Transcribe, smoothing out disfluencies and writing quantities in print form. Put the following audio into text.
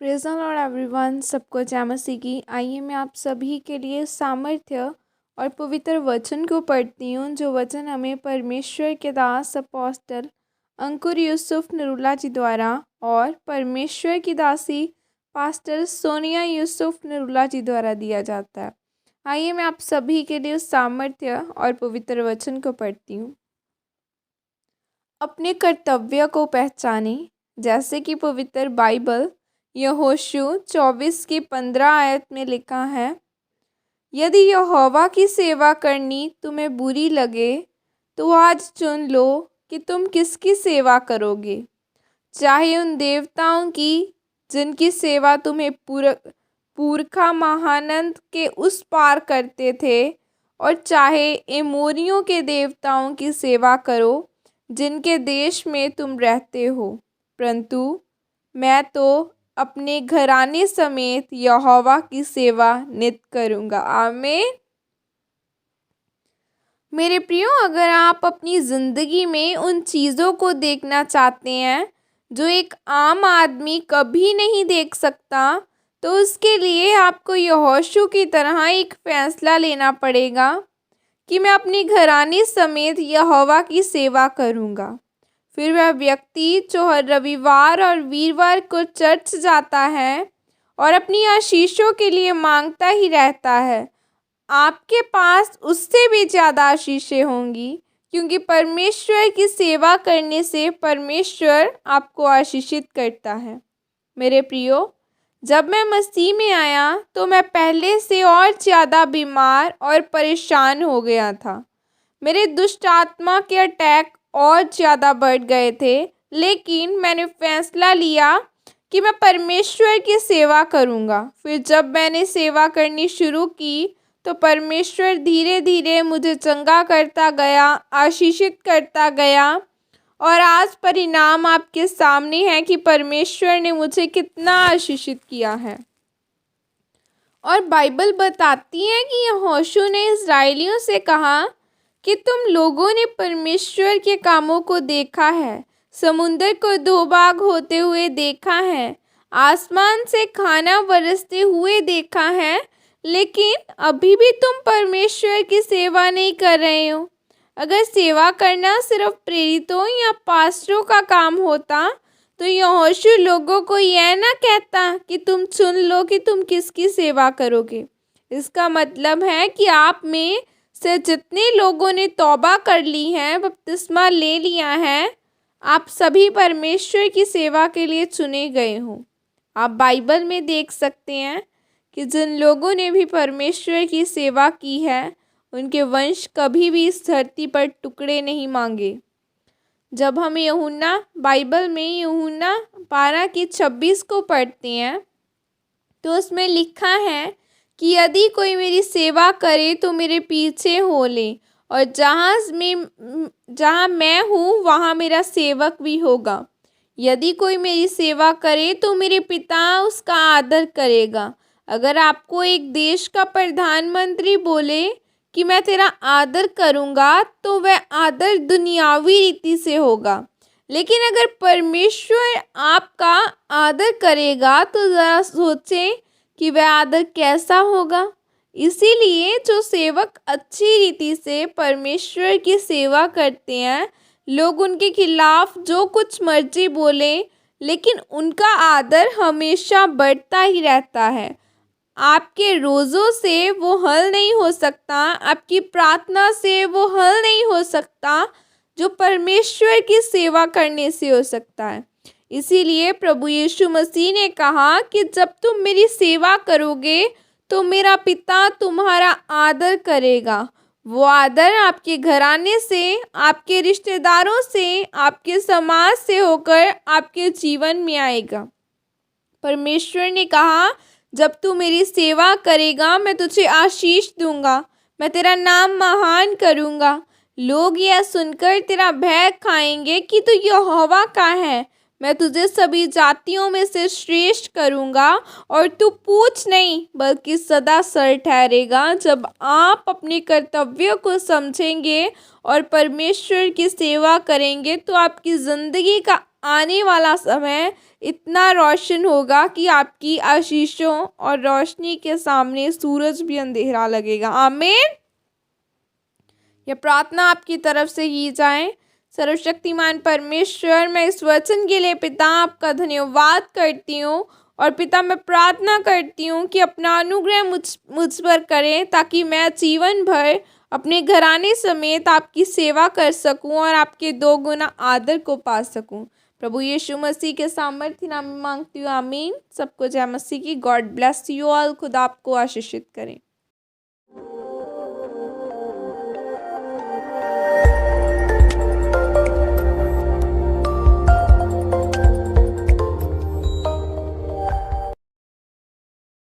Praise the Lord everyone, सबको जय मसीह की। आइए मैं आप सभी के लिए सामर्थ्य और पवित्र वचन को पढ़ती हूँ, जो वचन हमें परमेश्वर के दास अपोस्टल अंकुर यूसुफ नरूला जी द्वारा और परमेश्वर की दासी पास्टर सोनिया यूसुफ नरूला जी द्वारा दिया जाता है। आइए मैं आप सभी के लिए उस सामर्थ्य और पवित्र वचन को पढ़ती हूँ। अपने कर्तव्य को पहचाने, जैसे कि पवित्र बाइबल यहोशू 24 की 15 आयत में लिखा है, यदि यहोवा की सेवा करनी तुम्हें बुरी लगे तो आज चुन लो कि तुम किसकी सेवा करोगे, चाहे उन देवताओं की जिनकी सेवा तुम्हें पुरखा महानंद के उस पार करते थे, और चाहे एमोरियों के देवताओं की सेवा करो जिनके देश में तुम रहते हो, परंतु मैं तो अपने घराने समेत यहोवा की सेवा नित करूँगा। आमीन। मेरे प्रियो, अगर आप अपनी ज़िंदगी में उन चीज़ों को देखना चाहते हैं जो एक आम आदमी कभी नहीं देख सकता, तो उसके लिए आपको यहोशू की तरह एक फ़ैसला लेना पड़ेगा कि मैं अपनी घराने समेत यहोवा की सेवा करूँगा। फिर वह व्यक्ति जो हर रविवार और वीरवार को चर्च जाता है और अपनी आशीषों के लिए मांगता ही रहता है, आपके पास उससे भी ज़्यादा आशीषें होंगी, क्योंकि परमेश्वर की सेवा करने से परमेश्वर आपको आशीषित करता है। मेरे प्रियो, जब मैं मसीह में आया तो मैं पहले से और ज़्यादा बीमार और परेशान हो गया था। मेरे दुष्ट आत्मा के अटैक और ज़्यादा बढ़ गए थे, लेकिन मैंने फैसला लिया कि मैं परमेश्वर की सेवा करूंगा। फिर जब मैंने सेवा करनी शुरू की तो परमेश्वर धीरे धीरे मुझे चंगा करता गया, आशीषित करता गया, और आज परिणाम आपके सामने है कि परमेश्वर ने मुझे कितना आशीषित किया है। और बाइबल बताती है कि यहोशू ने इस्राएलियों से कहा कि तुम लोगों ने परमेश्वर के कामों को देखा है, समुंदर को दो भाग होते हुए देखा है, आसमान से खाना बरसते हुए देखा है, लेकिन अभी भी तुम परमेश्वर की सेवा नहीं कर रहे हो। अगर सेवा करना सिर्फ प्रेरितों या पास्टरों का काम होता तो यहोशू लोगों को यह ना कहता कि तुम चुन लो कि तुम किसकी सेवा करोगे। इसका मतलब है कि आप में से जितने लोगों ने तौबा कर ली है, बपतिस्मा ले लिया है, आप सभी परमेश्वर की सेवा के लिए चुने गए हो। आप बाइबल में देख सकते हैं कि जिन लोगों ने भी परमेश्वर की सेवा की है, उनके वंश कभी भी इस धरती पर टुकड़े नहीं मांगे। जब हम यूहन्ना बाइबल में यूहन्ना 12 की 26 को पढ़ते हैं तो उसमें लिखा है कि यदि कोई मेरी सेवा करे तो मेरे पीछे हो ले, और जहाँ मैं हूँ वहाँ मेरा सेवक भी होगा। यदि कोई मेरी सेवा करे तो मेरे पिता उसका आदर करेगा। अगर आपको एक देश का प्रधानमंत्री बोले कि मैं तेरा आदर करूँगा, तो वह आदर दुनियावी रीति से होगा, लेकिन अगर परमेश्वर आपका आदर करेगा तो ज़रा सोचें कि वह आदर कैसा होगा। इसीलिए जो सेवक अच्छी रीति से परमेश्वर की सेवा करते हैं, लोग उनके खिलाफ जो कुछ मर्जी बोले, लेकिन उनका आदर हमेशा बढ़ता ही रहता है। आपके रोज़ों से वो हल नहीं हो सकता, आपकी प्रार्थना से वो हल नहीं हो सकता, जो परमेश्वर की सेवा करने से हो सकता है। इसीलिए प्रभु यीशु मसीह ने कहा कि जब तुम मेरी सेवा करोगे तो मेरा पिता तुम्हारा आदर करेगा। वो आदर आपके घराने से, आपके रिश्तेदारों से, आपके समाज से होकर आपके जीवन में आएगा। परमेश्वर ने कहा, जब तू मेरी सेवा करेगा मैं तुझे आशीष दूंगा, मैं तेरा नाम महान करूंगा। लोग यह सुनकर तेरा भय खाएंगे कि तू यहोवा का है। मैं तुझे सभी जातियों में से श्रेष्ठ करूंगा, और तू पूछ नहीं बल्कि सदा सर ठहरेगा। जब आप अपने कर्तव्यों को समझेंगे और परमेश्वर की सेवा करेंगे तो आपकी ज़िंदगी का आने वाला समय इतना रोशन होगा कि आपकी आशीषों और रोशनी के सामने सूरज भी अंधेरा लगेगा। आमीन। यह प्रार्थना आपकी तरफ से की जाए। सर्वशक्तिमान परमेश्वर, मैं इस वचन के लिए पिता आपका धन्यवाद करती हूँ और पिता मैं प्रार्थना करती हूँ कि अपना अनुग्रह मुझ पर करें, ताकि मैं जीवन भर अपने घराने समेत आपकी सेवा कर सकूं और आपके 2 गुना आदर को पा सकूं। प्रभु यीशु मसीह के सामर्थ्य नाम में मांगती हूँ, आमीन। सबको जय मसीह की। God bless you all. खुदा आपको आशीषित करें।